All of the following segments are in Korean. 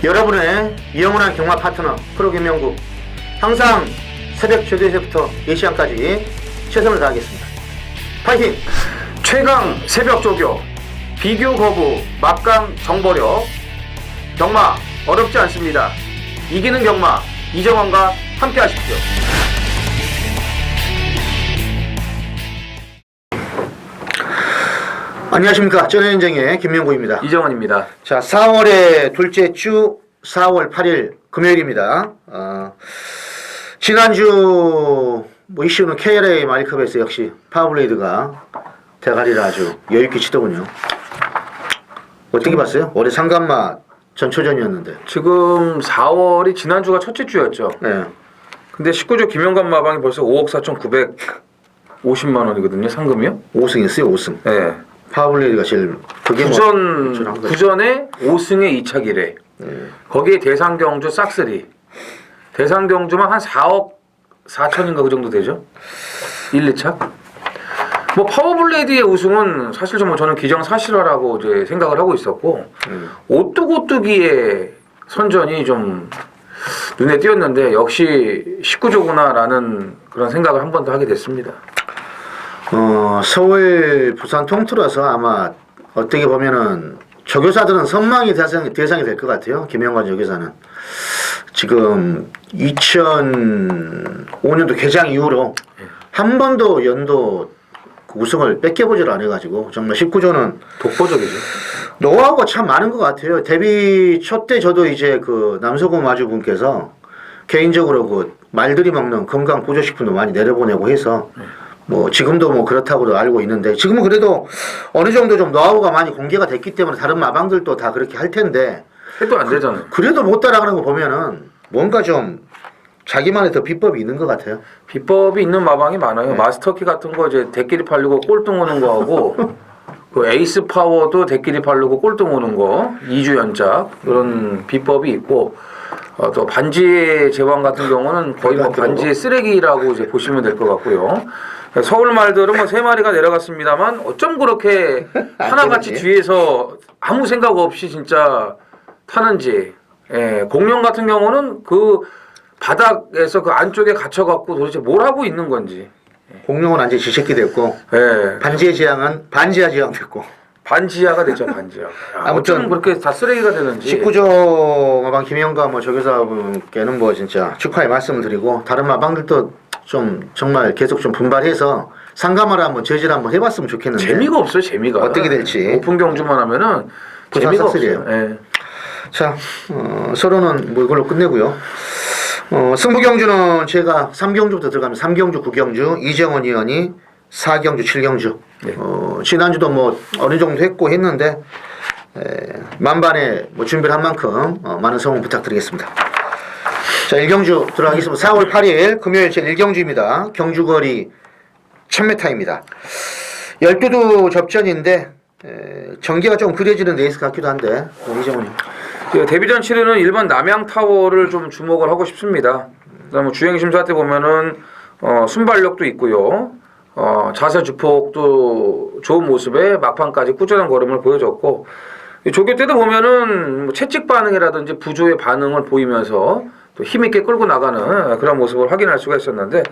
여러분의 영원한 경마 파트너 프로 김명구, 항상 새벽 8시부터 4시간까지 최선을 다하겠습니다. 파이팅! 최강 새벽 조교, 비교 거부, 막강 정보력. 경마 어렵지 않습니다. 이기는 경마 이정원과 함께 하십시오. 안녕하십니까. 쩌는인쟁의 김명구입니다. 이정원입니다. 자, 4월의 둘째 주 4월 8일 금요일입니다. 지난주 이슈는 KLA 마리컵에서 역시 파워블레이드가 대가리를 아주 여유있게 치더군요. 어떻게 봤어요? 올해 상간마 전초전이었는데. 지금 4월이 지난주가 첫째 주였죠. 네. 근데 19조 김영관 마방이 벌써 5억 4,950만 원이거든요. 상금이요? 5승했어요, 5승. 네. 파워블레이드가 제일 그게 구전에 5승에 2차 기회. 거기에 대상경주 싹쓸이. 대상경주만 한 4억 4천인가 그 정도 되죠. 1, 2차. 뭐 파워블레이드의 우승은 사실 좀 저는 기정사실화라고 이제 생각을 하고 있었고 오뚜고뚜기의 선전이 좀 눈에 띄었는데 역시 19조구나라는 그런 생각을 한 번 더 하게 됐습니다. 서울 부산 통틀어서 아마 어떻게 보면은 조교사들은 선망의 대상이 될 것 같아요. 김영관 조교사는 지금 2005년도 개장 이후로 한 번도 연도 우승을 뺏겨보질 않아가지고 정말 19조는 독보적이죠. 노하우가 참 많은 것 같아요. 데뷔 초 때 저도 이제 그 남서구 마주분께서 개인적으로 그 말들이 먹는 건강 보조식품도 많이 내려보내고 해서 뭐 지금도 뭐 그렇다고도 알고 있는데 지금은 그래도 어느 정도 좀 노하우가 많이 공개가 됐기 때문에 다른 마방들도 다 그렇게 할 텐데 해도 안 되잖아요. 그래도 못 따라가는 거 보면은 뭔가 좀 자기만의 더 비법이 있는 것 같아요. 비법이 있는 마방이 많아요. 네. 마스터키 같은 거 이제 대끼리 팔려고 꼴등 오는 거 하고 그 에이스 파워도 대끼리 팔려고 꼴등 오는 거 2주 연작 그런 비법이 있고 또 반지의 제왕 같은 경우는 거의 뭐 반지의 쓰레기라고 이제 보시면 될 것 같고요. 서울 말들은 뭐 3마리가 내려갔습니다만 어쩜 그렇게 하나같이 뒤에서 아무 생각 없이 진짜 타는지. 예, 공룡 같은 경우는 그 바닥에서 그 안쪽에 갇혀갖고 도대체 뭘 하고 있는 건지. 공룡은 완전히 지새끼 됐고 예. 반지의 제왕은 반지하 제왕 됐고 반지하가 됐죠, 반지하. 아무튼 어쩜 그렇게 다 쓰레기가 되는지. 19조 마방 김영관 뭐 조교사분께는 뭐 진짜 축하의 말씀을 드리고 다른 마방들도 좀 정말 계속 좀 분발해서 상가마를 한번 제지를 한번 해봤으면 좋겠는데 재미가 없어요, 재미가. 어떻게 될지. 오픈 경주만 하면은 재미가 없어요. 예. 자, 서로는 뭐 이걸로 끝내고요. 승부 경주는 제가 3경주부터 들어가면 3경주, 9경주, 이정원 의원이 4경주, 7경주. 네. 지난주도 뭐 어느 정도 했고 했는데 만반에 뭐 준비를 한 만큼 많은 성원 부탁드리겠습니다. 자, 1경주 들어가겠습니다. 4월 8일 금요일 제 1경주입니다. 경주거리 1000m입니다. 12도 접전인데 전개가 좀 그려지는 레이스 같기도 한데 이정원이. 데뷔전 치르는 일반 남양타워를 좀 주목을 하고 싶습니다. 그다음에 주행심사 때 보면은 순발력도 있고요. 자세 주폭도 좋은 모습에 막판까지 꾸준한 걸음을 보여줬고 조교 때도 보면은 채찍 반응이라든지 부조의 반응을 보이면서 또 힘있게 끌고 나가는 그런 모습을 확인할 수가 있었는데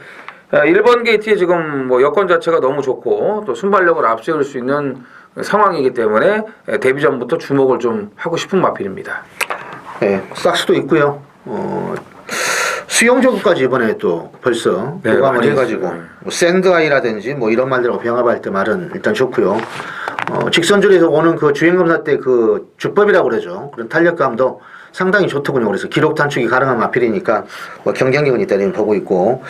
1번 게이트에 지금 뭐 여건 자체가 너무 좋고 또 순발력을 앞세울 수 있는 상황이기 때문에 데뷔전부터 주목을 좀 하고 싶은 마필입니다. 네, 싹스도 있고요. 수영조구까지 이번에 또 벌써 보강을 해가지고 뭐 샌드아이라든지 뭐 이런 말들하고 병합할 때 말은 일단 좋고요. 직선줄에서 오는 그 주행검사 때 그 주법이라고 그러죠. 그런 탄력감도 상당히 좋더군요. 그래서 기록 단축이 가능한 마필이니까 뭐 경쟁력은 있다는 보고 있고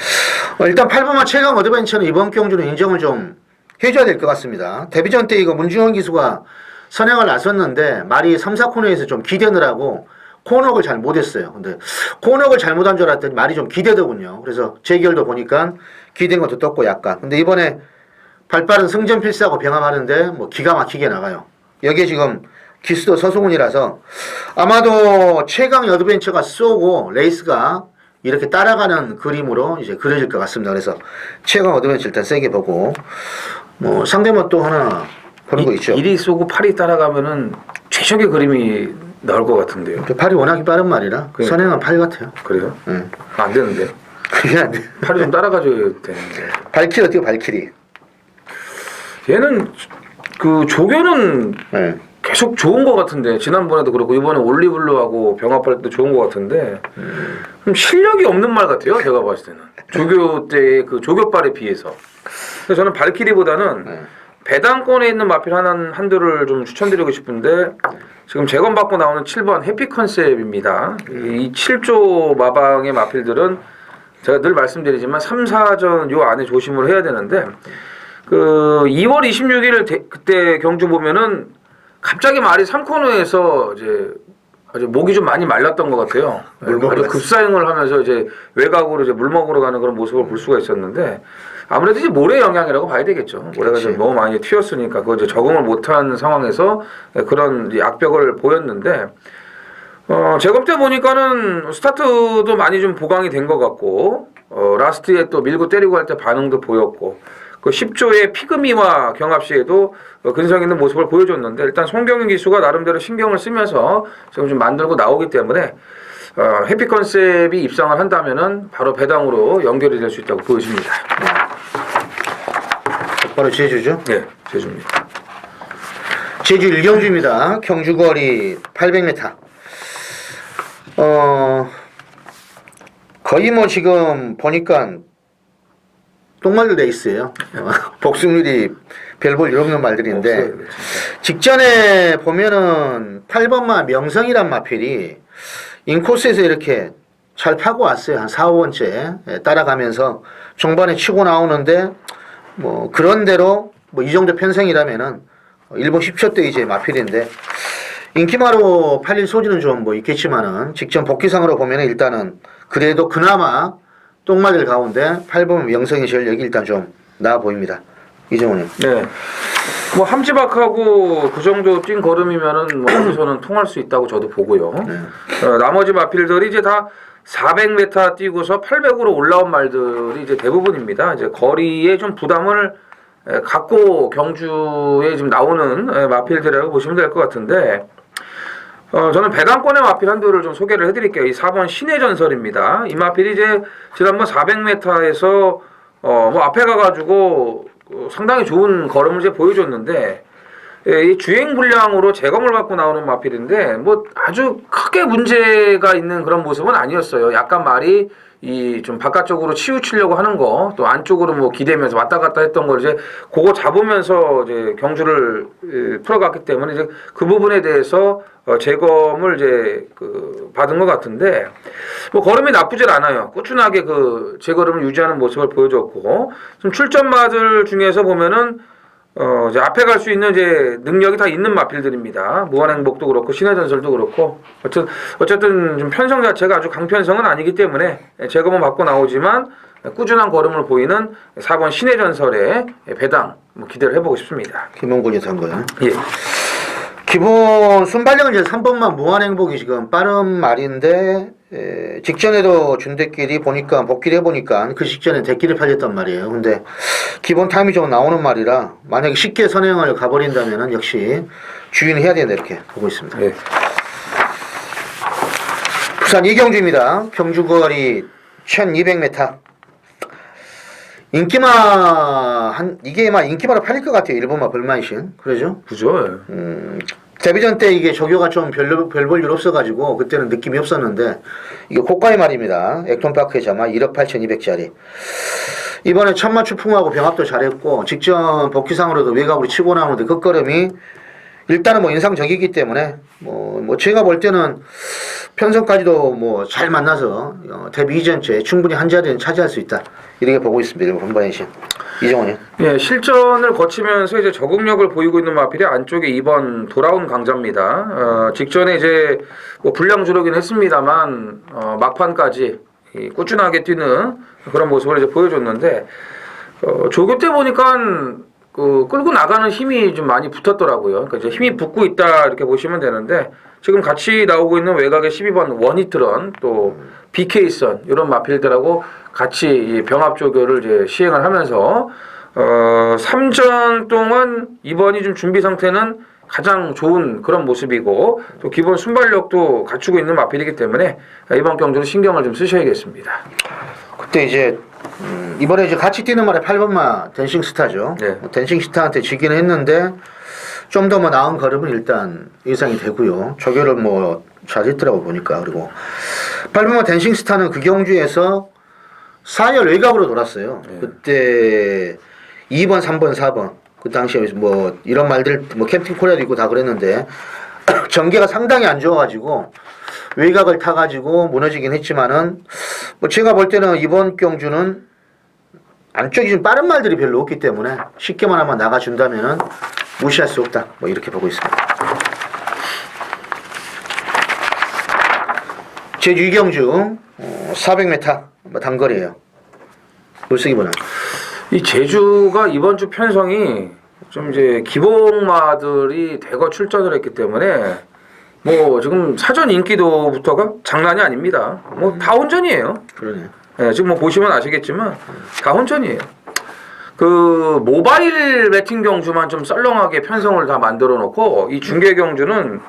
일단 8번마 최강 어드벤처는 이번 경주는 인정을 좀 해줘야 될 것 같습니다. 데뷔전 때 이거 문중원 기수가 선행을 나섰는데 말이 3, 4코너에서 좀 기대느라고 코너를 잘 못했어요. 근데 코너를 잘못한 줄 알았더니 말이 좀 기대더군요. 그래서 재결도 보니까 기대인 것도 떴고 약간. 근데 이번에 발빠른 승전필사하고 병합하는데 뭐 기가 막히게 나가요. 여기에 지금 기수도 서승훈이라서 아마도 최강 어드벤처가 쏘고 레이스가 이렇게 따라가는 그림으로 이제 그려질 것 같습니다. 그래서 최강 어드벤처 일단 세게 보고 뭐 상대만 또 하나 보는 거 있죠. 1위 쏘고 8위 따라가면은 최적의 그림이 나올 것 같은데요. 팔이 워낙에 빠른 말이라 그러니까. 선행은 팔 같아요. 그래요? 응. 안 되는데. 그게 안 돼. 팔이 좀 따라가줘야 되는데. 발키리 어떻게 발키리? 얘는 그 조교는 네. 계속 좋은 것 같은데 지난번에도 그렇고 이번에 올리블루하고 병합할 때도 좋은 것 같은데 좀 실력이 없는 말 같아요. 제가 봤을 때는 조교 때의 그 조교빨에 비해서. 그래서 저는 발키리보다는 네. 배당권에 있는 마필 한두를 좀 추천드리고 싶은데 지금 재검받고 나오는 7번 해피 컨셉입니다. 이 7조 마방의 마필들은 제가 늘 말씀드리지만 3, 4전 요 안에 조심을 해야 되는데 그 2월 26일 그때 경주 보면은 갑자기 말이 3코너에서 이제 아주 목이 좀 많이 말랐던 것 같아요. 아주 급사행을 하면서 이제 외곽으로 이제 물 먹으러 가는 그런 모습을 볼 수가 있었는데 아무래도 이제 모래 영향이라고 봐야 되겠죠. 모래가 좀 너무 많이 튀었으니까 그거 이제 적응을 못한 상황에서 그런 이제 악벽을 보였는데 제검 때 보니까는 스타트도 많이 좀 보강이 된 것 같고 라스트에 또 밀고 때리고 할 때 반응도 보였고 그 10조의 피그미와 경합 시에도 근성 있는 모습을 보여줬는데 일단 송경윤 기수가 나름대로 신경을 쓰면서 지금 좀 만들고 나오기 때문에 해피 컨셉이 입상을 한다면은 바로 배당으로 연결이 될 수 있다고 보여집니다. 바로 제주죠? 네, 제주입니다. 제주 일경주입니다. 경주거리 800m. 거의 뭐 지금 보니까 똥말들 레이스예요. 복승률이 별 볼 일 없는 말들인데 없어요, 진짜. 직전에 보면은 8번마 명성이란 마필이 인코스에서 이렇게 잘 파고 왔어요. 한 4, 5번째 따라가면서 중반에 치고 나오는데 뭐 그런대로 뭐 이 정도 편성이라면은 일본 10초 때 이제 마필인데 인기마로 팔릴 소지는 좀 뭐 있겠지만은 직전 복귀상으로 보면은 일단은 그래도 그나마 똥마들 가운데 8번 명성의 전력이 일단 좀 나아 보입니다. 이정훈님. 네. 뭐 함지박하고 그 정도 뛴 걸음이면은 뭐 여기서는 통할 수 있다고 저도 보고요. 나머지 마필들이 이제 다 400m 뛰고서 800으로 올라온 말들이 이제 대부분입니다. 이제 거리에 좀 부담을 갖고 경주에 지금 나오는 마필들이라고 보시면 될 것 같은데 저는 배당권의 마필 한두를 좀 소개를 해드릴게요. 이 4번 신의 전설입니다. 이 마필이 이제 지난번 400m에서 뭐 앞에 가가지고 상당히 좋은 걸음을 이제 보여줬는데 이 주행 불량으로 재검을 받고 나오는 마필인데 뭐 아주 크게 문제가 있는 그런 모습은 아니었어요. 약간 말이 이 좀 바깥쪽으로 치우치려고 하는 거 또 안쪽으로 뭐 기대면서 왔다 갔다 했던 걸 이제 그거 잡으면서 이제 경주를 풀어갔기 때문에 이제 그 부분에 대해서 재검을 이제 받은 것 같은데 뭐 걸음이 나쁘질 않아요. 꾸준하게 그 재걸음을 유지하는 모습을 보여줬고 좀 출전마들 중에서 보면은 이제 앞에 갈 수 있는 이제 능력이 다 있는 마필들입니다. 무한행복도 그렇고 신의 전설도 그렇고 어쨌든 좀 편성 자체가 아주 강편성은 아니기 때문에 재검은 받고 나오지만 꾸준한 걸음을 보이는 4번 신의 전설의 배당 뭐 기대를 해보고 싶습니다. 김원곤이 한 거예요. 예. 기본 순발력은 이제 3번만 무한행복이 지금 빠른 말인데 직전에도 준대끼리 보니까 복귀를 해보니까 그 직전에 대끼를 팔렸단 말이에요. 근데 기본 타임이 좀 나오는 말이라 만약에 쉽게 선행을 가버린다면은 역시 주의는 해야 된다 이렇게 보고 있습니다. 예. 부산 이경주입니다. 경주거리 1200m. 이게 막 인기마로 팔릴 것 같아요. 일본마 벌마이신. 그러죠? 그죠? 데뷔전 때 이게 조교가 좀 별 볼 일 없어가지고 그때는 느낌이 없었는데 이게 고가의 말입니다. 액톤파크의 자마 1억 8,200짜리. 이번에 천마 추풍하고 병합도 잘했고 직전 복귀상으로도 외곽으로 치고 나오는데 그 걸음이 일단은 뭐 인상적이기 때문에 뭐 제가 볼 때는 편성까지도 뭐 잘 만나서 데뷔 이전째 충분히 한 자리는 차지할 수 있다 이렇게 보고 있습니다. 일본 본바이신 이정원이요. 예, 실전을 거치면서 이제 적응력을 보이고 있는 마필이 안쪽에 2번 돌아온 강자입니다. 직전에 이제 뭐 불량 주로긴 했습니다만 막판까지 꾸준하게 뛰는 그런 모습을 이제 보여줬는데 조교 때 보니까 끌고 나가는 힘이 좀 많이 붙었더라고요. 그러니까 이제 힘이 붙고 있다 이렇게 보시면 되는데 지금 같이 나오고 있는 외곽의 12번 원히트런 또 BK선 이런 마필들하고 같이 병합 조교를 이제 시행을 하면서 3전 동안 이번이 좀 준비 상태는 가장 좋은 그런 모습이고 또 기본 순발력도 갖추고 있는 마필이기 때문에 이번 경주는 신경을 좀 쓰셔야겠습니다. 그때 이제 이번에 이제 같이 뛰는 말에 8번마 댄싱스타죠. 네. 댄싱스타한테 지기는 했는데 좀 더 뭐 나은 걸음은 일단 예상이 되고요. 조교를 뭐 잘했더라고 보니까. 그리고 8번마 댄싱스타는 그 경주에서 4열 외곽으로 돌았어요. 네. 그때 2번, 3번, 4번 그 당시에 뭐 이런 말들 뭐 캠핑 코리아도 있고 다 그랬는데 전개가 상당히 안 좋아가지고 외곽을 타가지고 무너지긴 했지만은 뭐 제가 볼 때는 이번 경주는 안쪽이 좀 빠른 말들이 별로 없기 때문에 쉽게만 한번 나가준다면은 무시할 수 없다. 뭐 이렇게 보고 있습니다. 제주 이경주 400m 뭐 단거리예요. 물쓰기보다. 이 제주가 이번 주 편성이 좀 이제 기복마들이 대거 출전을 했기 때문에 뭐 지금 사전 인기도부터가 장난이 아닙니다. 뭐 다 혼전이에요. 그러네. 네, 지금 뭐 보시면 아시겠지만 다 혼전이에요. 그 모바일 배팅 경주만 좀 썰렁하게 편성을 다 만들어 놓고 이 중계 경주는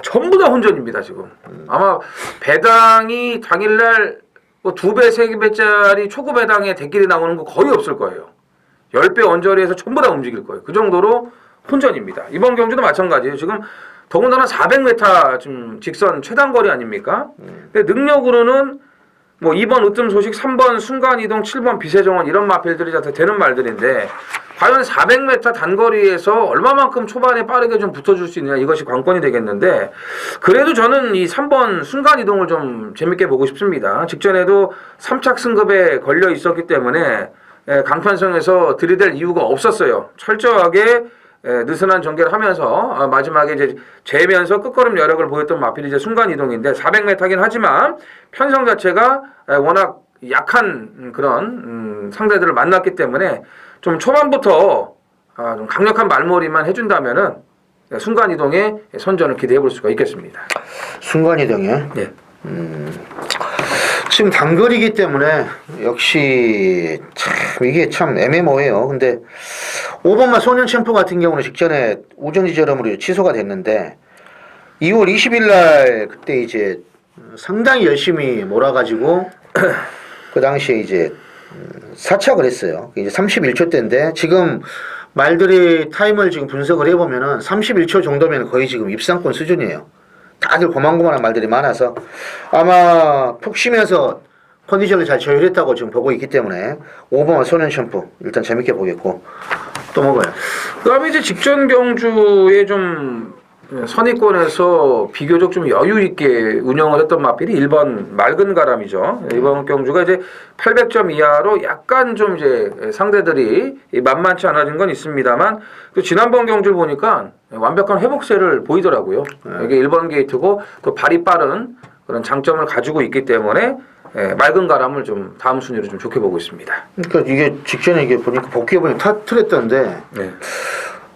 전부 다 혼전입니다. 지금 아마 배당이 당일날 뭐 2배, 3배짜리 초급 배당에 대길이 나오는 거 거의 없을 거예요. 10배 언저리에서 전부 다 움직일 거예요. 그 정도로 혼전입니다. 이번 경주도 마찬가지예요. 지금 더군다나 400m 지금 직선 최단거리 아닙니까? 근데 능력으로는 뭐 2번 으뜸 소식, 3번 순간이동, 7번 비세정원 이런 마필들이 다 되는 말들인데 과연 400m 단거리에서 얼마만큼 초반에 빠르게 좀 붙어줄 수 있느냐 이것이 관건이 되겠는데 그래도 저는 이 3번 순간이동을 좀 재밌게 보고 싶습니다. 직전에도 3착 승급에 걸려 있었기 때문에 강편성에서 들이댈 이유가 없었어요. 철저하게 느슨한 전개를 하면서 마지막에 이제 재면서 끝걸음 여력을 보였던 마필이 이제 순간 이동인데 400m긴 하지만 편성 자체가 워낙 약한 그런 상대들을 만났기 때문에 좀 초반부터 좀 강력한 말머리만 해준다면은 순간 이동의 선전을 기대해 볼 수가 있겠습니다. 순간 이동이요? 네. 지금 단거리이기 때문에 역시 참 이게 참 애매모호해요. 근데 5번마 소년 챔프 같은 경우는 직전에 우정지저럼으로 취소가 됐는데 2월 20일 날 그때 이제 상당히 열심히 몰아가지고 그 당시에 이제 사착을 했어요. 이제 31초 대인데 지금 말들이 타임을 지금 분석을 해보면은 31초 정도면 거의 지금 입상권 수준이에요. 다들 고만고만한 말들이 많아서 아마 푹 쉬면서 컨디션을 잘 조율했다고 지금 보고 있기 때문에 5번마 소년 챔프 일단 재밌게 보겠고 또 먹어요. 그다음에 이제 직전 경주에 좀 선의권에서 비교적 좀 여유 있게 운영을 했던 마필이 1번 맑은 가람이죠. 이번 경주가 이제 800점 이하로 약간 좀 이제 상대들이 만만치 않아진 건 있습니다만 또 지난번 경주를 보니까 완벽한 회복세를 보이더라고요. 이게 1번 게이트고 또 발이 빠른 그런 장점을 가지고 있기 때문에 맑은 가람을 좀 다음 순위로 좀 좋게 보고 있습니다. 그러니까 이게 직전에 이게 보니까 복귀해보니 터트렸던데 네.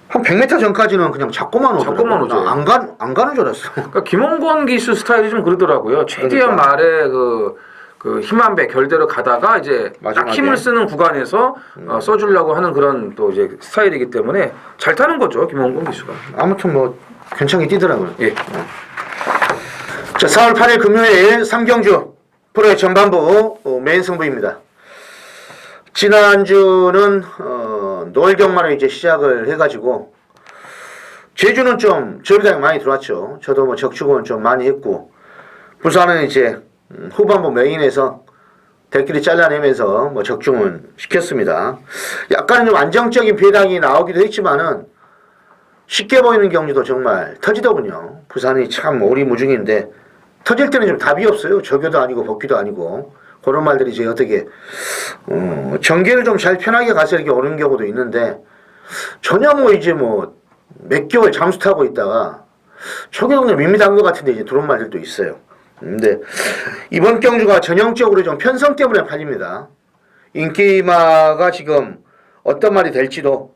한 100m 전까지는 그냥 잡고만 오더라고. 잡고만 오죠. 안 가는 줄 알았어. 그러니까 김홍건 기수 스타일이 좀 그러더라고요. 최대한 그러니까. 말에 그 힘한 배 결대로 가다가 이제 딱 마지막에. 힘을 쓰는 구간에서 써주려고 하는 그런 또 이제 스타일이기 때문에 잘 타는 거죠 김홍건 기수가. 아무튼 뭐 괜찮게 뛰더라고요. 예. 자, 4월 8일 금요일 3경주 프로의 전반부 메인 승부입니다. 지난주는 노을 경마로 이제 시작을 해가지고 제주는 좀 저비당이 많이 들어왔죠. 저도 뭐 적축은 좀 많이 했고 부산은 이제 후반부 메인에서 대끼리 잘라내면서 뭐 적중은 시켰습니다. 약간은 좀 안정적인 배당이 나오기도 했지만은 쉽게 보이는 경주도 정말 터지더군요. 부산이 참 오리무중인데 터질 때는 좀 답이 없어요. 저교도 아니고 복귀도 아니고 그런 말들이 이제 어떻게 전개를 좀 잘 편하게 가서 이렇게 오는 경우도 있는데 전혀 뭐 이제 뭐 몇 개월 잠수 타고 있다가 초계동네 밋밋한 것 같은데 이제 들어온 말들도 있어요. 근데 이번 경주가 전형적으로 좀 편성 때문에 팔립니다. 인기마가 지금 어떤 말이 될지도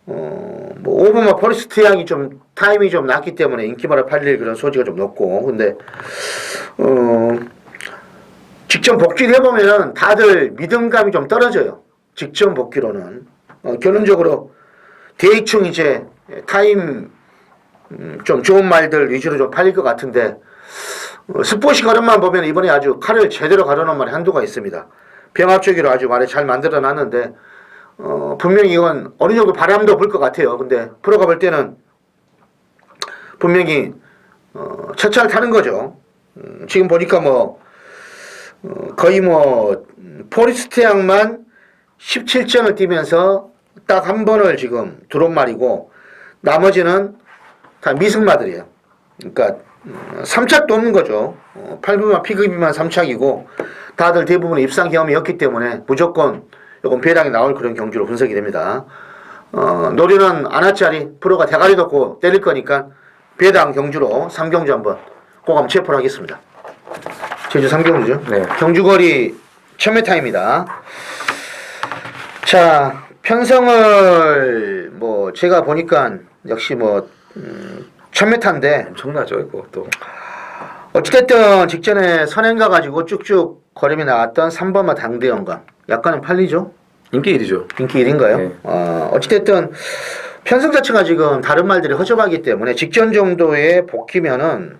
뭐 오버마 포리스트 양이 좀 타임이 좀 낮기 때문에 인기마를 팔릴 그런 소지가 좀 높고 근데 직전 복귀를 해보면은 다들 믿음감이 좀 떨어져요. 직전 복귀로는 결론적으로 대충 이제 타임 좀 좋은 말들 위주로 좀 팔릴 것 같은데 스포시 걸음만 보면 이번에 아주 칼을 제대로 가려놓은 말이 한두가 있습니다. 병합적으로 아주 말을 잘 만들어 놨는데 분명히 이건 어느 정도 바람도 불 것 같아요. 근데 프로가 볼 때는 분명히 첫차를 타는 거죠. 지금 보니까 거의 포리스트양만 17점을 뛰면서 딱 한 번을 지금 들어온 말이고 나머지는 다 미승마들이에요. 그러니까 3착도 없는 거죠. 8분만 피급이만 3착이고 다들 대부분 입상 경험이 없기 때문에 무조건 요건 배당이 나올 그런 경주로 분석이 됩니다. 노리는 아나짜리 프로가 대가리 덮고 때릴 거니까 배당 경주로 3경주 한번 꼭 한번 체포를 하겠습니다. 제주 3경주죠. 네. 경주거리 1000m입니다. 자, 편성을 제가 보니까 역시 1000m인데 엄청나죠 이거 또. 어찌됐든 직전에 선행 가가지고 쭉쭉 걸음이 나왔던 3번마 당대영광 약간은 팔리죠? 인기 1위죠. 인기 1인가요? 네. 어찌됐든 편성 자체가 지금 다른 말들이 허접하기 때문에 직전 정도의 복귀면은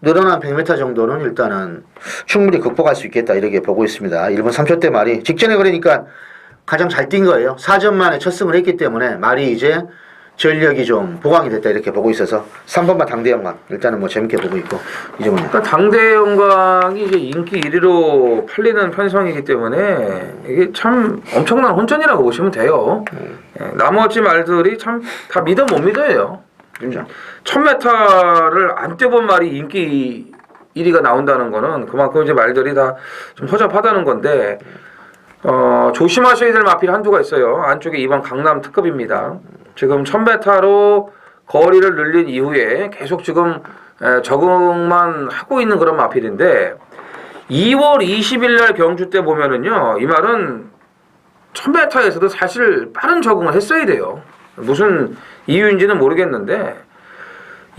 늘어난 100m 정도는 일단은 충분히 극복할 수 있겠다 이렇게 보고 있습니다. 1분 3초 대 말이 직전에 그러니까 가장 잘 뛴 거예요. 4전 만에 첫 승을 했기 때문에 말이 이제 전력이 좀 보강이 됐다 이렇게 보고 있어서 3번마 당대영광 일단은 재밌게 보고 있고 이정은요. 그러니까 당대영광이 이제 인기 1위로 팔리는 편성이기 때문에 이게 참 엄청난 혼전이라고 보시면 돼요. 나머지 말들이 참 다 믿어 못 믿어요. 그렇죠. 1000m를 안 뛰어본 말이 인기 1위가 나온다는 거는 그만큼 이제 말들이 다 좀 허접하다는 건데 조심하셔야 될 마필 한두가 있어요. 안쪽에 2번 강남 특급입니다. 지금 1000m로 거리를 늘린 이후에 계속 지금 적응만 하고 있는 그런 마필인데 2월 20일 날 경주 때 보면은요. 이 말은 1000m에서도 사실 빠른 적응을 했어야 돼요. 무슨 이유인지는 모르겠는데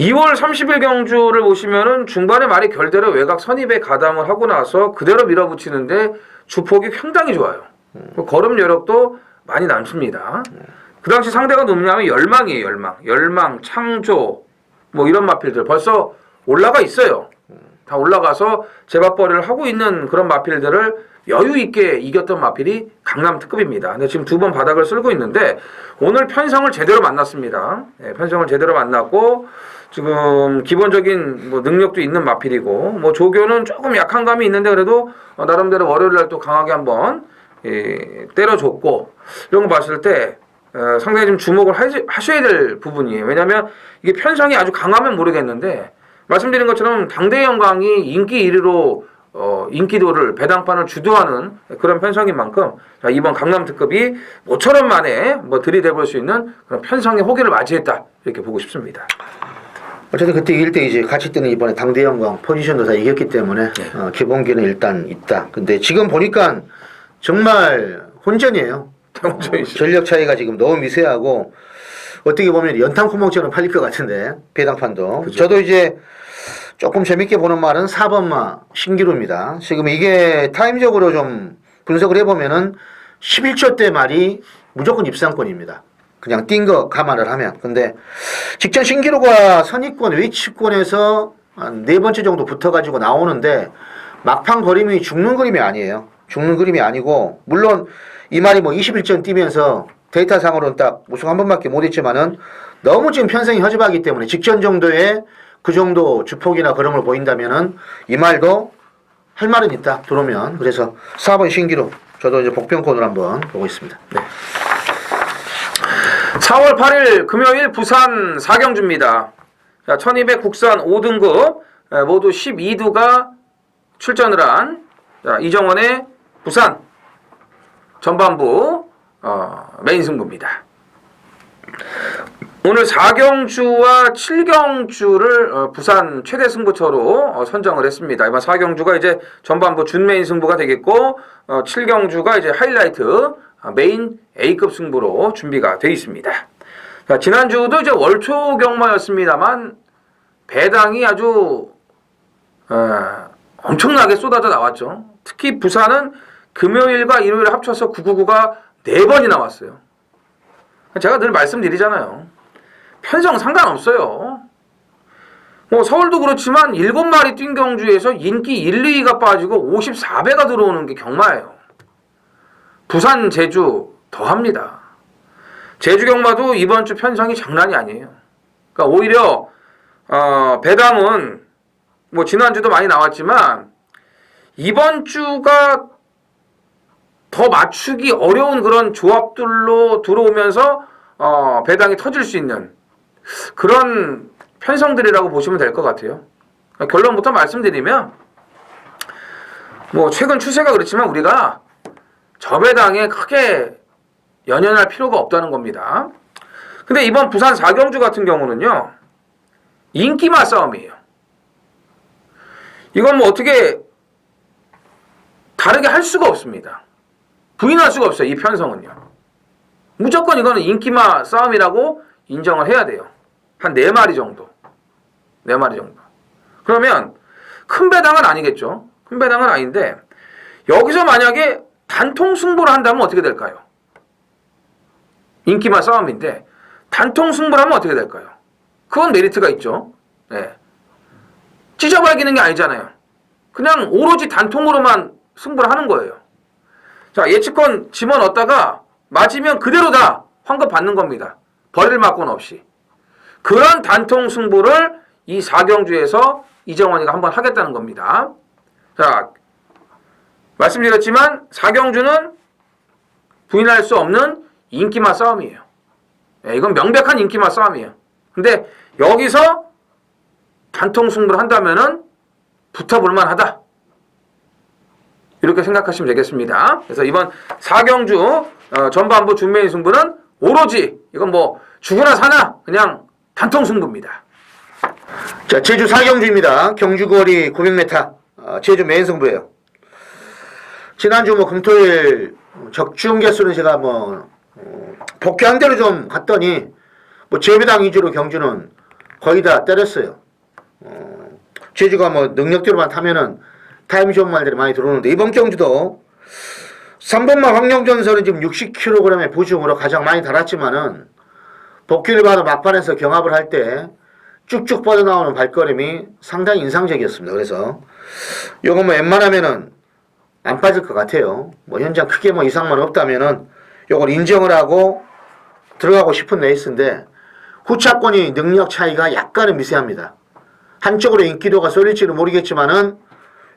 2월 30일 경주를 보시면은 중반에 말이 결대로 외곽 선입에 가담을 하고 나서 그대로 밀어붙이는데 주폭이 상당히 좋아요. 걸음 여력도 많이 남습니다. 그 당시 상대가 누구냐면 열망이에요. 열망, 창조 이런 마필들 벌써 올라가 있어요. 다 올라가서 제밥벌이를 하고 있는 그런 마필들을 여유 있게 이겼던 마필이 강남 특급입니다. 근데 지금 2번 바닥을 쓸고 있는데 오늘 편성을 제대로 만났습니다. 편성을 제대로 만났고 지금 기본적인 능력도 있는 마필이고 조교는 조금 약한 감이 있는데 그래도 나름대로 월요일 날 또 강하게 한번 때려줬고 이런 거 봤을 때 상당히 좀 주목을 하셔야 될 부분이에요. 왜냐하면 이게 편성이 아주 강하면 모르겠는데 말씀드린 것처럼 당대영광이 인기 1위로 인기도를 배당판을 주도하는 그런 편성인 만큼 이번 강남 특급이 모처럼 만에 들이대볼 수 있는 그런 편성의 호기를 맞이했다 이렇게 보고 싶습니다. 어쨌든 그때 이길 때 이제 같이 뛰는 이번에 당대영광 포지션도 다 이겼기 때문에 기본기는 일단 있다. 근데 지금 보니까 정말 혼전이에요. 전력 차이가 지금 너무 미세하고 어떻게 보면 연탄구멍처럼 팔릴 것 같은데 배당판도. 그죠. 저도 이제 조금 재밌게 보는 말은 4번마 신기루입니다. 지금 이게 타임적으로 좀 분석을 해보면은 11초 대 말이 무조건 입상권입니다. 그냥 뛴 거 감안을 하면. 근데 직전 신기루가 선입권, 외치권에서 한 4번째 정도 붙어가지고 나오는데 막판 그림이 죽는 그림이 아니에요. 죽는 그림이 아니고 물론 이 말이 21점 뛰면서 데이터상으로는 딱 우승 한 번밖에 못했지만은 너무 지금 편성이 허접하기 때문에 직전 정도의 그 정도 주폭이나 그런 보인다면은 이 말도 할 말은 있다 들어오면. 그래서 4번 신기루 저도 이제 복병권으로 한번 보고 있습니다. 네. 4월 8일 금요일 부산 4경주입니다. 자, 1200 국산 5등급 모두 12두가 출전을 한 이정원의 부산 전반부 메인 승부입니다. 오늘 4경주와 7경주를 부산 최대 승부처로 선정을 했습니다. 이번 4경주가 이제 전반부 준메인 승부가 되겠고 7경주가 이제 하이라이트 메인 A급 승부로 준비가 되어 있습니다. 자, 지난주도 이제 월초 경마였습니다만 배당이 아주 엄청나게 쏟아져 나왔죠. 특히 부산은 금요일과 일요일 합쳐서 999가 4번이 나왔어요. 제가 늘 말씀드리잖아요. 편성 상관없어요. 뭐 서울도 그렇지만 7마리 뛴 경주에서 인기 1, 2위가 빠지고 54배가 들어오는 게 경마예요. 부산, 제주 더합니다. 제주 경마도 이번 주 편성이 장난이 아니에요. 그러니까 오히려 배당은 뭐 지난주도 많이 나왔지만 이번 주가 더 맞추기 어려운 그런 조합들로 들어오면서 배당이 터질 수 있는 그런 편성들이라고 보시면 될 것 같아요. 결론부터 말씀드리면 뭐 최근 추세가 그렇지만 우리가 저배당에 크게 연연할 필요가 없다는 겁니다. 근데 이번 부산 4경주 같은 경우는요, 인기마 싸움이에요. 이건 뭐 어떻게 다르게 할 수가 없습니다. 부인할 수가 없어요. 이 편성은요. 무조건 이거는 인기마 싸움이라고 인정을 해야 돼요. 한 4마리 정도. 4마리 정도. 그러면 큰 배당은 아니겠죠. 큰 배당은 아닌데 여기서 만약에 단통 승부를 한다면 어떻게 될까요? 인기마 싸움인데 단통 승부를 하면 어떻게 될까요? 그건 메리트가 있죠. 네. 찢어발기는 게 아니잖아요. 그냥 오로지 단통으로만 승부를 하는 거예요. 자, 예측권 집어넣었다가 맞으면 그대로 다 환급 받는 겁니다. 벌을 맞고는 없이. 그런 단통 승부를 이 4경주에서 이정원이가 한번 하겠다는 겁니다. 자, 말씀드렸지만 4경주는 부인할 수 없는 인기마 싸움이에요. 네, 이건 명백한 인기마 싸움이에요. 근데 여기서 단통 승부를 한다면은 붙어볼 만하다. 이렇게 생각하시면 되겠습니다. 그래서 이번 4경주 전반부 준매인 승부는 오로지 이건 뭐 죽으나 사나 그냥 단통 승부입니다. 자, 제주 4경주입니다. 경주거리 900m 제주 메인 승부예요. 지난주 뭐 금토일 적중 개수는 제가 뭐 복귀한 대로 좀 갔더니 뭐 제배당 위주로 경주는 거의 다 때렸어요. 제주가 뭐 능력대로만 타면은 타임 좋은 말들이 많이 들어오는데 이번 경주도 3번마 황룡전설은 지금 60kg의 부중으로 가장 많이 달았지만은 복귀를 받아 막판에서 경합을 할 때 쭉쭉 뻗어나오는 발걸음이 상당히 인상적이었습니다. 그래서 요거 뭐 웬만하면은 안 빠질 것 같아요. 뭐 현장 크게 뭐 이상만 없다면은 요걸 인정을 하고 들어가고 싶은 레이스인데 후차권이 능력 차이가 약간은 미세합니다. 한쪽으로 인기도가 쏠릴지는 모르겠지만은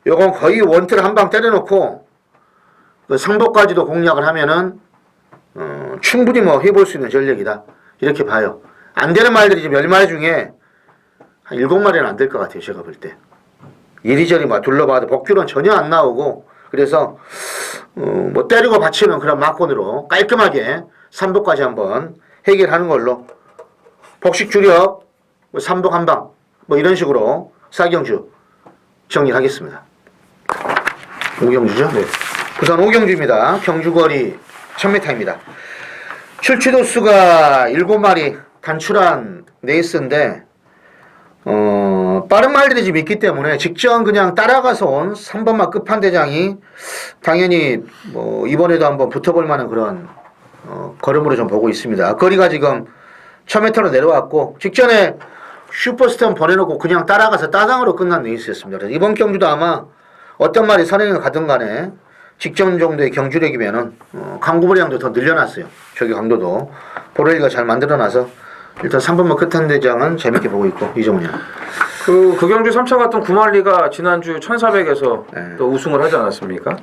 요건 거의 원틀 한 방 때려놓고 그 상복까지도 공략을 하면은 충분히 뭐 해볼 수 있는 전력이다. 이렇게 봐요. 안 되는 말들이 지금 10마리 중에 한 7마리는 안 될 것 같아요. 제가 볼 때. 이리저리 막 둘러봐도 복귀는 전혀 안 나오고 그래서 뭐 때리고 받치는 그런 막권으로 깔끔하게 3복까지 한번 해결하는 걸로 복식 주력 3복 한방 뭐 이런 식으로 4경주 정리하겠습니다. 5경주죠? 네. 부산 5경주입니다. 경주거리 1000m입니다. 출치도수가 7마리 단출한 레이스인데 빠른 말들이 지금 있기 때문에 직전 그냥 따라가서 온 3번마 끝판대장이 당연히 뭐 이번에도 한번 붙어볼 만한 그런 걸음으로 좀 보고 있습니다. 거리가 지금 1000m로 내려왔고 직전에 슈퍼스톤 보내놓고 그냥 따라가서 따당으로 끝난 레이스였습니다. 그래서 이번 경주도 아마 어떤 말이 선행을 가든 간에 직전 정도의 경주력이면은 강구불량도 더 늘려놨어요. 저기 강도도 보렐리가 잘 만들어놔서 일단 3번마 끝판대장은 재밌게 보고 있고 이정훈이 그 경주 3차 갔던 구만리가 지난주 1400에서 네. 또 우승을 하지 않았습니까?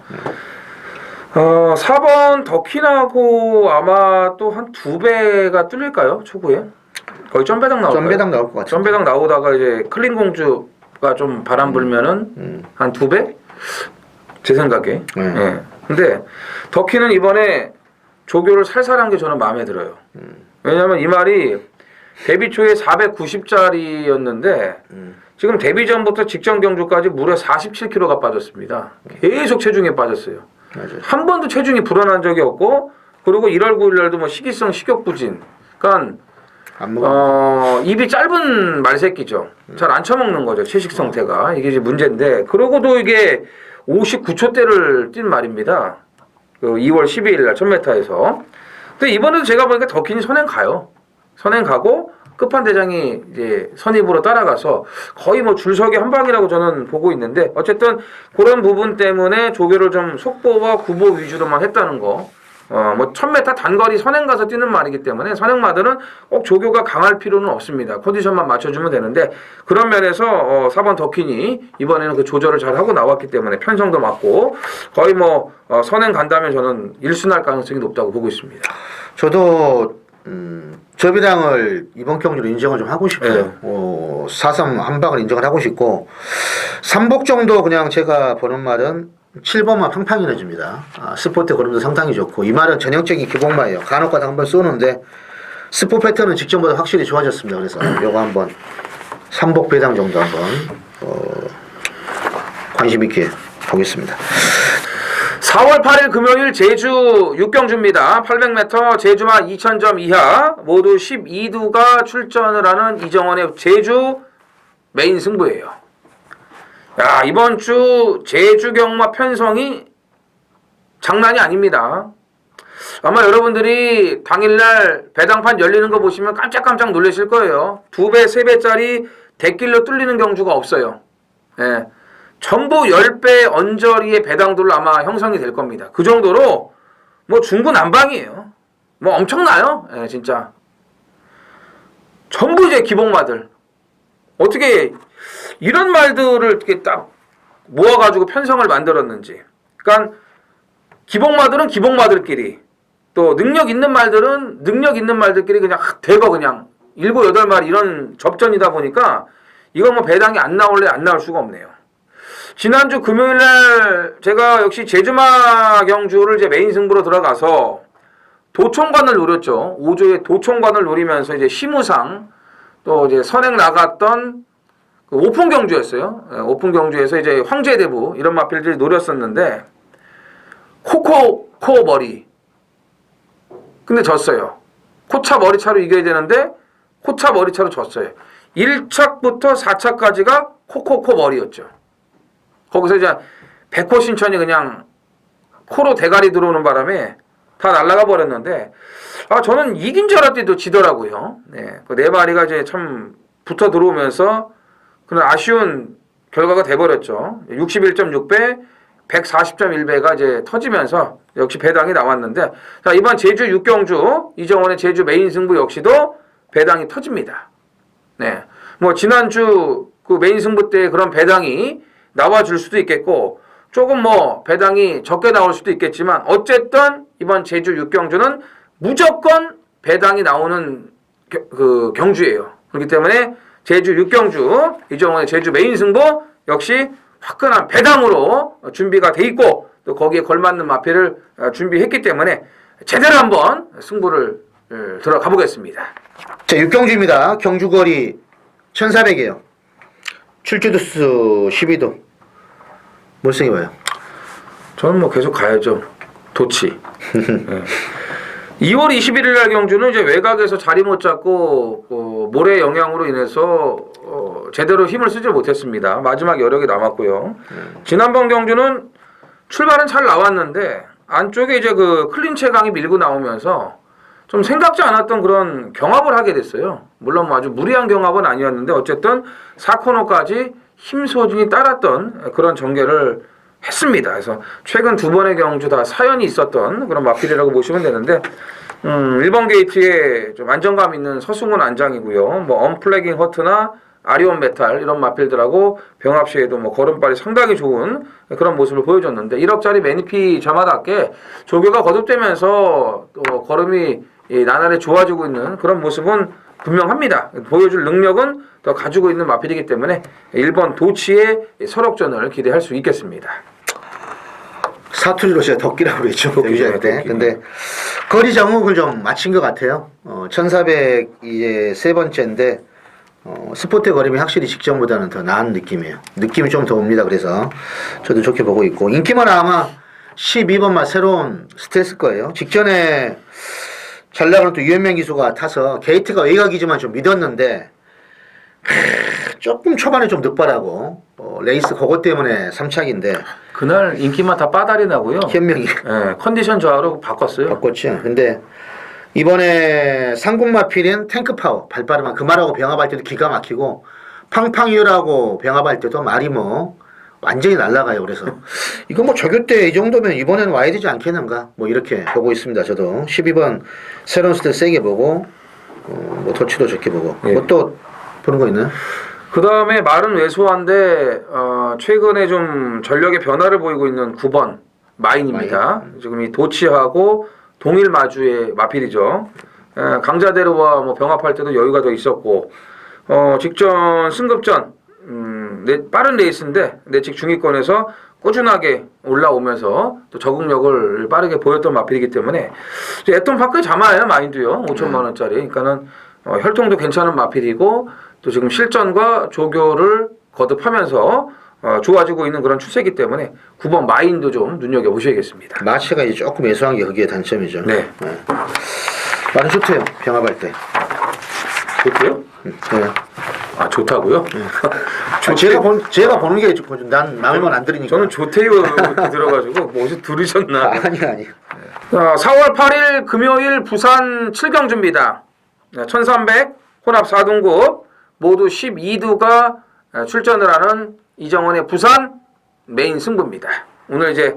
4번 더키나고 아마 또 한 2배가 뚫릴까요? 초구에? 거의 점배당 나올까요? 점배당 나올 것 같아요. 점배당 나오다가 이제 클린공주가 좀 바람 불면은 한 2배? 제 생각에. 예. 근데 더키는 이번에 조교를 살살한 게 저는 마음에 들어요. 왜냐면 이 말이 데뷔 초에 490짜리였는데 지금 데뷔 전부터 직전 경주까지 무려 47kg가 빠졌습니다. 계속 체중이 빠졌어요. 맞아요. 한 번도 체중이 불어난 적이 없고 그리고 1월 9일 날도 뭐 식이성 식욕부진. 그러니까 입이 짧은 말새끼죠. 잘 안 처먹는 거죠. 채식 성태가. 이게 이제 문제인데 그러고도 이게 59초대를 뛴 말입니다. 그 2월 12일 날 1000m에서. 근데 이번에도 제가 보니까 더킨이 선행 가요. 선행 가고 끝판대장이 이제 선입으로 따라가서 거의 뭐 줄서기 한 방이라고 저는 보고 있는데 어쨌든 그런 부분 때문에 조교를 좀 속보와 구보 위주로만 했다는 거. 뭐 1000m 단거리 선행 가서 뛰는 말이기 때문에 선행마들은 꼭 조교가 강할 필요는 없습니다. 컨디션만 맞춰주면 되는데 그런 면에서 4번 더킨이 이번에는 그 조절을 잘 하고 나왔기 때문에 편성도 맞고 거의 뭐 선행 간다면 저는 1순할 가능성이 높다고 보고 있습니다. 저도 접이랑을 이번 경기로 인정을 좀 하고 싶어요. 4-3 한 방을 인정을 하고 싶고 3복 정도 그냥 제가 보는 말은 7번만 팡팡이 내줍니다. 스포트 걸음도 상당히 좋고 이 말은 전형적인 기복마예요. 간혹가다 한번 쏘는데 스포 패턴은 직전보다 확실히 좋아졌습니다. 그래서 요거 한번 3복 배당 정도 한번 관심 있게 보겠습니다. 4월 8일 금요일 제주 6경주입니다. 800m 제주마 2000점 이하 모두 12두가 출전을 하는 이정원의 제주 메인 승부예요. 야, 이번 주 제주 경마 편성이 장난이 아닙니다. 아마 여러분들이 당일날 배당판 열리는 거 보시면 깜짝깜짝 놀라실 거예요. 2배, 3배짜리 대길로 뚫리는 경주가 없어요. 예. 전부 10배 언저리의 배당들로 아마 형성이 될 겁니다. 그 정도로 뭐 중구난방이에요. 뭐 엄청나요. 예, 진짜. 전부 이제 기복마들. 어떻게 이런 말들을 이렇게 딱 모아가지고 편성을 만들었는지. 그러니까 기복마들은 기복마들끼리 또 능력 있는 말들은 능력 있는 말들끼리 그냥 대거 그냥 7, 8마리 이런 접전이다 보니까 이건 뭐 배당이 안 나올래 안 나올 수가 없네요. 지난주 금요일날 제가 역시 제주마 경주를 이제 메인 승부로 들어가서 도총관을 노렸죠. 5조의 도총관을 노리면서 이제 시무상 또 이제 선행 나갔던 그 오픈 경주였어요. 오픈 경주에서 이제 황제대부 이런 마필들이 노렸었는데 코코 머리. 근데 졌어요. 코차 머리차로 이겨야 되는데 코차 머리차로 졌어요. 1착부터 4착까지가 코코코 머리였죠. 거기서 이제 백호 신천이 그냥 코로 대가리 들어오는 바람에 다 날아가 버렸는데 저는 이긴 줄 알았더니 지더라고요. 네, 그 네 마리가 이제 참 붙어 들어오면서 그런 아쉬운 결과가 돼버렸죠. 61.6배, 140.1배가 이제 터지면서 역시 배당이 나왔는데 자 이번 제주 6경주 이정원의 제주 메인 승부 역시도 배당이 터집니다. 네, 뭐 지난주 그 메인 승부 때 그런 배당이 나와줄 수도 있겠고 조금 뭐 배당이 적게 나올 수도 있겠지만 어쨌든 이번 제주 6경주는 무조건 배당이 나오는 그 경주예요. 그렇기 때문에 제주 6경주 이정원의 제주 메인 승부 역시 화끈한 배당으로 준비가 돼 있고 또 거기에 걸맞는 마필을 준비했기 때문에 제대로 한번 승부를 들어가 보겠습니다. 자, 6경주입니다. 경주거리 1400이에요. 출주두수 12도. 뭘생이 봐요? 저는 뭐 계속 가야죠. 도치. 네. 2월 21일 날 경주는 이제 외곽에서 자리 못 잡고 모래 영향으로 인해서 제대로 힘을 쓰지 못했습니다. 마지막 여력이 남았고요. 지난번 경주는 출발은 잘 나왔는데 안쪽에 이제 그 클린체강이 밀고 나오면서 좀 생각지 않았던 그런 경합을 하게 됐어요. 물론 뭐 아주 무리한 경합은 아니었는데 어쨌든 4코너까지 힘 소진이 따랐던 그런 전개를 했습니다. 그래서 최근 두 번의 경주 다 사연이 있었던 그런 마필이라고 보시면 되는데 1번 게이트에 좀 안정감 있는 서승훈 안장이고요. 뭐 언플래깅 허트나 아리온 메탈 이런 마필들하고 병합 시에도 뭐 걸음발이 상당히 좋은 그런 모습을 보여줬는데 1억짜리 매니피 저마다께 조교가 거듭되면서 또 걸음이 나날이 좋아지고 있는 그런 모습은 분명합니다. 보여줄 능력은 더 가지고 있는 마필이기 때문에 1번 도치의 설옥전을 기대할 수 있겠습니다. 사투리로 제가 덕기라고 그랬죠. 데뷔할 때. 근데 거리 정확을 좀 맞춘 것 같아요. 1400 이제 세 번째인데 스포트 거림이 확실히 직전보다는 더 나은 느낌이에요. 느낌이 좀 더 옵니다. 그래서 저도 좋게 보고 있고 인기만 아마 12번만 새로운 스트레스 거예요. 직전에 잘 나가는 또 유현명 기수가 타서 게이트가 외곽이지만 좀 믿었는데 조금 초반에 좀 늑발하고 레이스 그것 때문에 3착인데 그날 인기만 다 빠달이 나고요. 현명이 컨디션 저하로 바꿨어요. 바꿨죠. 근데 이번에 상국마필인 탱크파워 발빠르만 그 말하고 병합할 때도 기가 막히고 팡팡이유라고 병합할 때도 말이 뭐 완전히 날아가요. 그래서 이거 뭐 조교 때 이 정도면 이번에는 와야 되지 않겠는가 뭐 이렇게 보고 있습니다. 저도 12번 새로운 스텝 세게 보고 뭐 도치도 좋게 보고 예. 뭐 또 보는 거 있나요? 그 다음에 말은 왜소한데 최근에 좀 전력의 변화를 보이고 있는 9번 마인입니다. 지금 이 도치하고 동일 마주의 마필이죠. 강자대로와 뭐 병합할 때도 여유가 더 있었고 직전 승급전 빠른 레이스인데 내측 중위권에서 꾸준하게 올라오면서 또 적응력을 빠르게 보였던 마필이기 때문에 에톤 파크의 자마예요. 마인도요. 5천만 원짜리. 그러니까는 혈통도 괜찮은 마필이고 또 지금 실전과 조교를 거듭하면서 좋아지고 있는 그런 추세이기 때문에 9번 마인도 좀 눈여겨보셔야겠습니다. 마치가 이제 조금 예소한 게 그게 단점이죠. 네. 많이 좋대요. 병합할 때. 좋고요? 네. 아 좋다고요? 제가 보는 게 좋고 난 남의 말 안 들으니까. 저는 조태유 이렇게 들어가지고 뭐 어디서 들으셨나? 아니. 4월 8일 금요일 부산 7경주입니다. 1300 혼합 4등급 모두 12두가 출전을 하는 이정원의 부산 메인 승부입니다. 오늘 이제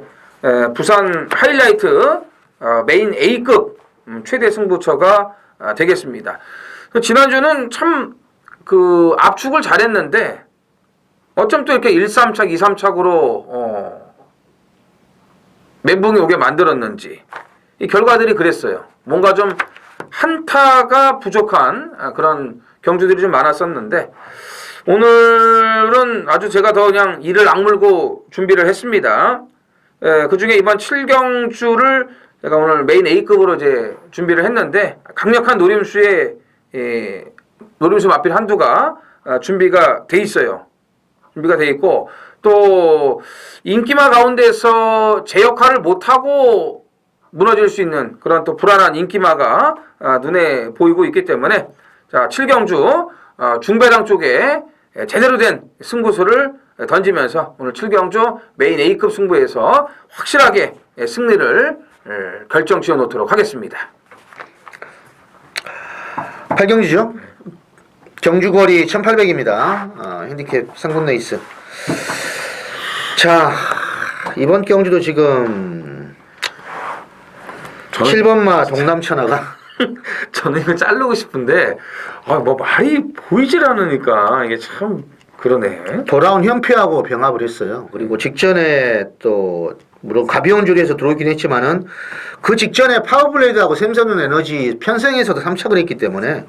부산 하이라이트 메인 A급 최대 승부처가 되겠습니다. 지난주는 참 그 압축을 잘했는데 어쩜 또 이렇게 1-3착, 2-3착으로 멘붕이 오게 만들었는지 이 결과들이 그랬어요. 뭔가 좀 한타가 부족한 그런 경주들이 좀 많았었는데 오늘은 아주 제가 더 그냥 이를 악물고 준비를 했습니다. 그 중에 이번 7경주를 제가 오늘 메인 A급으로 이제 준비를 했는데 강력한 노림수의 노림수 마필 한두가 준비가 돼 있어요. 준비가 돼 있고 또 인기마 가운데서 제 역할을 못하고 무너질 수 있는 그런 또 불안한 인기마가 눈에 보이고 있기 때문에 자 7경주 중배당 쪽에 제대로 된 승부수를 던지면서 오늘 7경주 메인 A급 승부에서 확실하게 승리를 결정 지어 놓도록 하겠습니다. 8경주죠. 경주거리 1800입니다. 핸디캡 상금 레이스. 자, 이번 경주도 지금 7번마 동남천하가 저는 이거 자르고 싶은데 뭐 말이 보이질 않으니까 이게 참 그러네. 돌아온 현피하고 병합을 했어요. 그리고 직전에 또 물론 가벼운 줄에서 들어오긴 했지만은 그 직전에 파워블레이드하고 샘선은 에너지 편성에서도 3착을 했기 때문에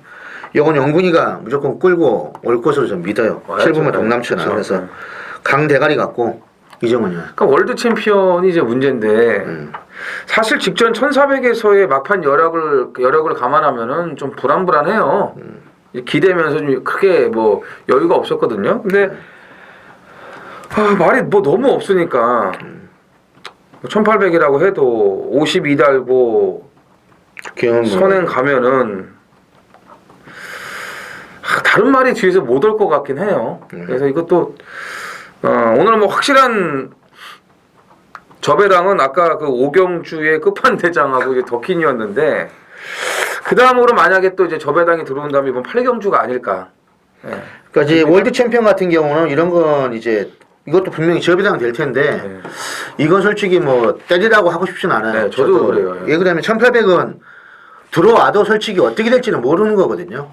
이건 영군이가 무조건 끌고 올 것으로 좀 믿어요. 7번마 동남천하. 그렇죠. 그래서 강대가리 같고 이정은이요. 그러니까 월드 챔피언이 이제 문제인데 사실 직전 1400에서의 막판 여력을 감안하면은 좀 불안해요. 기대면서 좀 크게 뭐 여유가 없었거든요. 근데 말이 뭐 너무 없으니까 1800이라고 해도 52 달고 선행 가면은 다른 말이 뒤에서 못 올 것 같긴 해요. 그래서 이것도 오늘 뭐 확실한 저배당은 아까 그 5경주의 끝판대장하고 이제 더킨이었는데 그 다음으로 만약에 또 이제 저배당이 들어온다면 이번 8경주가 아닐까. 그러니까 이제 월드 챔피언 같은 경우는 이런 건 이제 이것도 분명히 저배당 될 텐데 이건 솔직히 뭐 때리라고 하고 싶진 않아요. 네, 저도 그래요. 예, 그러면 1800은 들어와도 솔직히 어떻게 될지는 모르는 거거든요.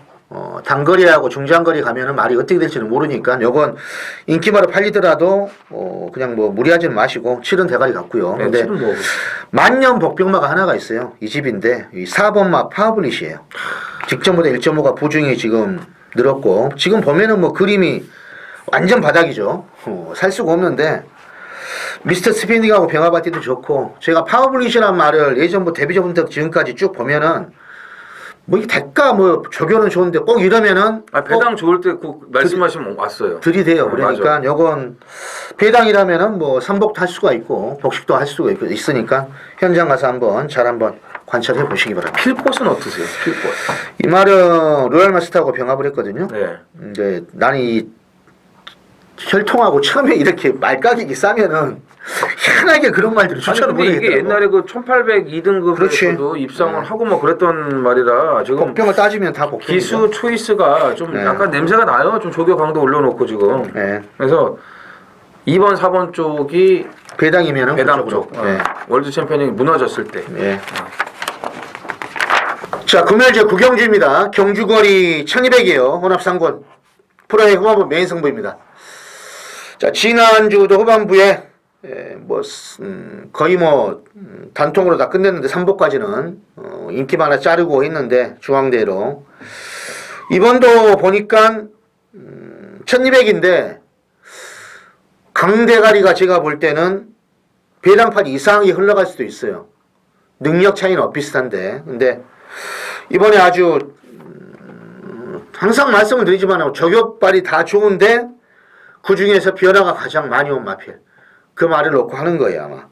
단거리하고 중장거리 가면은 말이 어떻게 될지는 모르니까 요건 인기마로 팔리더라도 그냥 뭐 무리하지는 마시고 7은 대가리 같고요. 네, 근데 뭐. 만년 복병마가 하나가 있어요. 이 집인데 이 4번마 파워블릿이에요. 직전보다 1.5가 보중이 지금 늘었고 지금 보면은 뭐 그림이 완전 바닥이죠. 살 수가 없는데 미스터 스피닝하고 병합할 때도 좋고 제가 파워블릿이라는 말을 예전부터 데뷔전부터 지금까지 쭉 보면은 뭐 이게 대가 뭐 조교는 좋은데 꼭 이러면은 배당 좋을 때 그 말씀하시면 왔어요. 들이대요. 그러니까 맞아. 요건 배당이라면은 뭐 삼복도 할 수가 있고 복식도 할 수가 있으니까 현장 가서 한번 관찰해 보시기 바랍니다. 필꽃은 어떠세요? 필꽃. 이 말은 로얄 마스터하고 병합을 했거든요. 네. 근데 나는 이 혈통하고 처음에 이렇게 말가격이 싸면은 희한하게 그런 말들을 추천을 근데 이게 보내겠더라고. 옛날에 그 1802등급에서도 그렇지. 입상을 하고 뭐 그랬던 말이라 지금 복병을 따지면 다 복병이죠. 기수 초이스가 좀 네. 약간 냄새가 나요. 좀 조교 강도 올려놓고 지금. 네. 그래서 2번, 4번 쪽이 배당이면은 배당 그쪽으로. 쪽. 네. 월드 챔피언이 무너졌을 때. 네. 자, 금요일 구경주입니다. 경주거리 1200이에요. 혼합상권. 프로의 후반부 메인 승부입니다. 자, 지난주도 후반부에 거의 단통으로 다 끝냈는데 3보까지는 인기만 하나 자르고 했는데 중앙대로 이번도 보니까 1200인데 강대가리가 제가 볼 때는 배당판 이상하게 흘러갈 수도 있어요. 능력 차이는 엇비슷한데 근데 이번에 아주 항상 말씀을 드리지만 저격발이 다 좋은데 그 중에서 변화가 가장 많이 온 마필. 그 말을 놓고 하는 거예요 아마.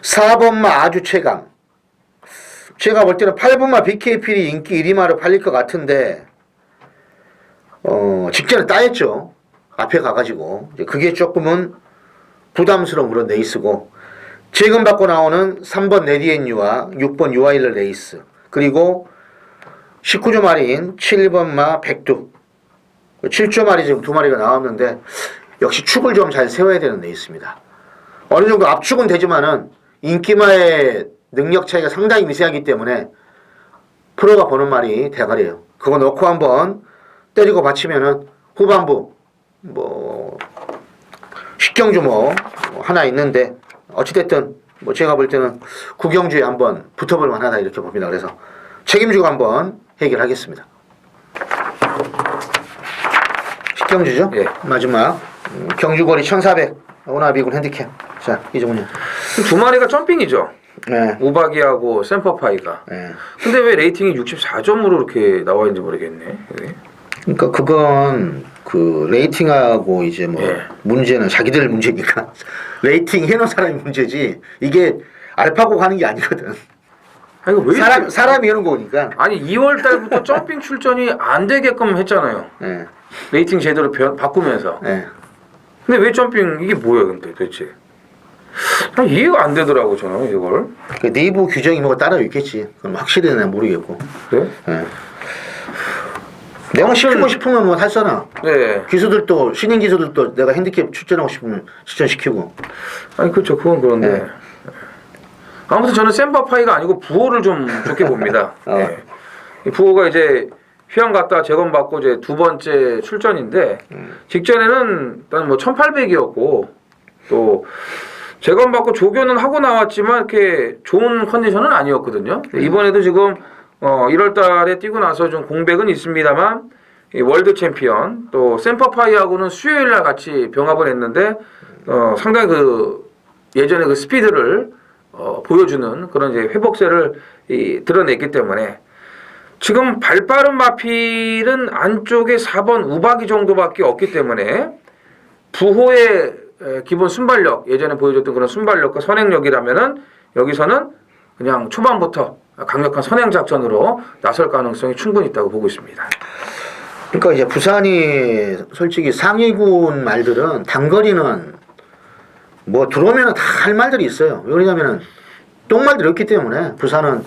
4번마 아주 최강. 제가 볼 때는 8번마 BKP이 인기 1위마로 팔릴 것 같은데 직전에 따였죠. 앞에 가가지고 이제 그게 조금은 부담스러운 그런 레이스고 지금 받고 나오는 3번 네디엔유와 6번 유아일러 레이스 그리고 19조 말인 7번마 백두 7조 말이 지금 2마리가 나왔는데 역시 축을 좀 잘 세워야 되는 레이스입니다. 어느 정도 압축은 되지만은 인기마의 능력 차이가 상당히 미세하기 때문에 프로가 보는 말이 대가리예요. 그거 넣고 한번 때리고 받치면은 후반부 식경주 하나 있는데 어찌됐든 제가 볼 때는 구경주에 한번 붙어볼 만하다 이렇게 봅니다. 그래서 책임지고 한번 해결하겠습니다. 식경주죠? 예. 마지막 경주거리 1400 오나비군 핸디캡. 자 이종훈님. 두 마리가 점핑이죠. 네. 우박이하고 샘퍼파이가. 네. 근데 왜 레이팅이 64점으로 이렇게 나와 있는지 모르겠네. 네. 그러니까 그건 그 레이팅하고 이제 예. 문제는 자기들 문제니까 레이팅 해놓은 사람이 문제지 이게 알파고 가는 게 아니거든. 아니, 왜 사람이 해놓은 거니까. 아니 2월 달부터 점핑 출전이 안 되게끔 했잖아요. 네. 레이팅 제대로 바꾸면서. 네. 근데 왜 점핑 이게 뭐야 근데 도대체? 이해가 안 되더라고 저는 이걸. 그 내부 규정이 뭐가 따로 있겠지. 그럼 확실히는 난 모르겠고. 그래? 네. 내가 시키고 싶으면 할 사나. 네. 기수들도 신인 기수들도 내가 핸디캡 출전하고 싶으면 출전시키고. 아니 그렇죠 그건 그런데. 네. 아무튼 저는 샘퍼파이가 아니고 부호를 좀 좋게 봅니다. 어. 네. 이 부호가 이제 휴양 갔다 재검받고 이제 두 번째 출전인데 직전에는 일단 1800이었고 또 재검받고 조교는 하고 나왔지만 이렇게 좋은 컨디션은 아니었거든요. 이번에도 지금 1월 달에 뛰고 나서 좀 공백은 있습니다만 이 월드 챔피언 또 샘퍼파이하고는 수요일 날 같이 병합을 했는데 상당히 그 예전에 그 스피드를 보여주는 그런 이제 회복세를 드러냈기 때문에 지금 발빠른 마필은 안쪽에 4번 우박이 정도밖에 없기 때문에 부호의 기본 순발력 예전에 보여줬던 그런 순발력과 선행력이라면은 여기서는 그냥 초반부터 강력한 선행 작전으로 나설 가능성이 충분히 있다고 보고 있습니다. 그러니까 이제 부산이 솔직히 상위군 말들은 단거리는 들어오면은 다 할 말들이 있어요. 왜 그러냐면은 똥말들이 없기 때문에 부산은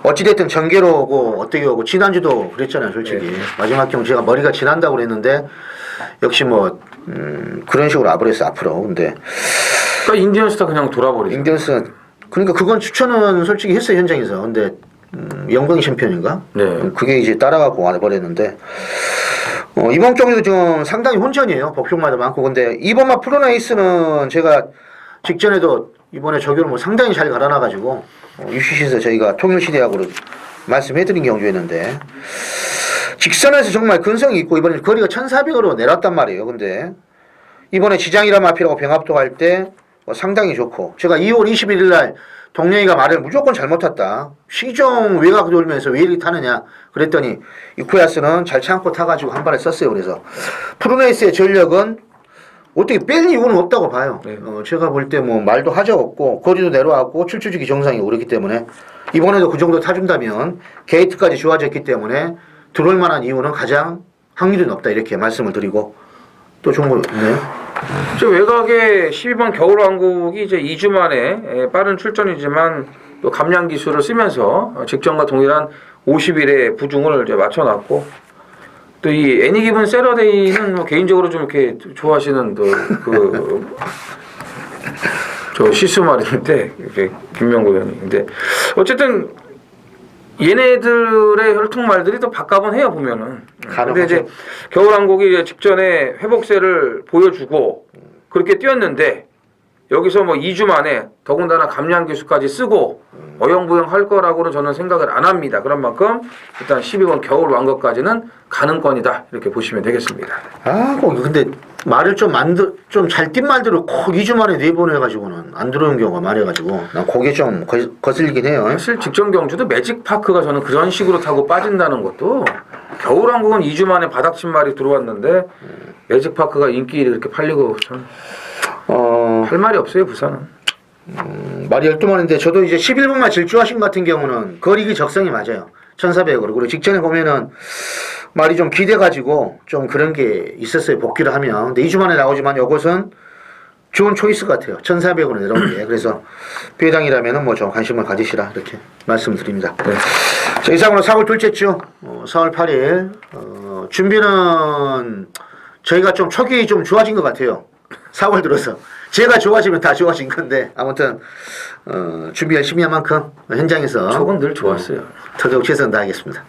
어찌됐든 전개로 오고 어떻게 오고 지난주도 그랬잖아요. 솔직히 네. 마지막 경 제가 머리가 지난다고 그랬는데 역시 그런 식으로 와버렸어 앞으로. 근데 그러니까 인디언스타 그냥 돌아버리죠. 인디언스 그러니까 그건 추천은 솔직히 했어요 현장에서. 근데 영광이 챔피언인가? 네. 그게 이제 따라가고 와버렸는데 이번 경기도 지금 상당히 혼전이에요. 복평마다 많고. 근데 이번만 프로나이스는 제가 직전에도 이번에 적용을 상당히 잘 갈아놔가지고 UCC에서 저희가 통일시대학으로 말씀해드린 경주였는데 직선에서 정말 근성이 있고 이번에 거리가 1400으로 내렸단 말이에요. 근데 이번에 지장이라 마피라고 병합도 할 때 상당히 좋고 제가 2월 21일 날 동료이가 말을 무조건 잘못 탔다. 시종 외곽 돌면서 왜 이렇게 타느냐 그랬더니 이쿠야스는 잘 참고 타가지고 한 발에 썼어요. 그래서 프로네이스의 전력은 어떻게 뺄 이유는 없다고 봐요. 네. 제가 볼 때 말도 하자 없고 거리도 내려왔고 출주지기 정상이 오르기 때문에 이번에도 그 정도 타준다면 게이트까지 좋아졌기 때문에 들어올 만한 이유는 가장 확률이 높다 이렇게 말씀을 드리고 또 좋은 거 있네요. 저 외곽의 12번 겨울왕국이 이제 2주 만에 빠른 출전이지만 또 감량 기술을 쓰면서 직전과 동일한 50일의 부중을 이제 맞춰놨고 또 이 애니기분 세러데이는 뭐 개인적으로 좀 이렇게 좋아하시는 저 시수 말인데 이제 김명구 의원이 근데 어쨌든 얘네들의 혈통말들이 또 바꿔본 해요 보면은. 근데 이제 겨울왕국이 직전에 회복세를 보여주고 그렇게 뛰었는데 여기서 뭐 2주 만에 더군다나 감량 기수까지 쓰고 어영부영 할 거라고는 저는 생각을 안 합니다. 그런 만큼 일단 12번 겨울왕국까지는 가능권이다 이렇게 보시면 되겠습니다. 아, 근데 말을 좀 잘 뛴 말들을 꼭 2주 만에 내보내가지고는 안 들어오는 경우가 많아가지고 난 그게 좀 거슬리긴 해요. 사실 직전 경주도 매직파크가 저는 그런 식으로 타고 빠진다는 것도 겨울왕국은 2주 만에 바닥친 말이 들어왔는데 매직파크가 인기를 이렇게 팔리고 참 할 말이 없어요 부산은. 말이 12마리인데 저도 이제 11분만 질주하신 같은 경우는 거리기 적성이 맞아요. 1400으로. 그리고 직전에 보면은 말이 좀 기대가지고 좀 그런 게 있었어요. 복귀를 하면. 근데 2주 만에 나오지만 이것은 좋은 초이스 같아요. 1400으로 내려온 게. 그래서 배당이라면은 뭐 좀 관심을 가지시라 이렇게 말씀드립니다. 네. 자, 이상으로 4월 둘째 주 4월 8일 준비는 저희가 좀 촉이 좀 좋아진 것 같아요. 4월 들어서 제가 좋아지면 다 좋아진 건데 아무튼 준비 열심히 한 만큼 현장에서 촉은 늘 좋았어요. 더더욱 최선 다하겠습니다.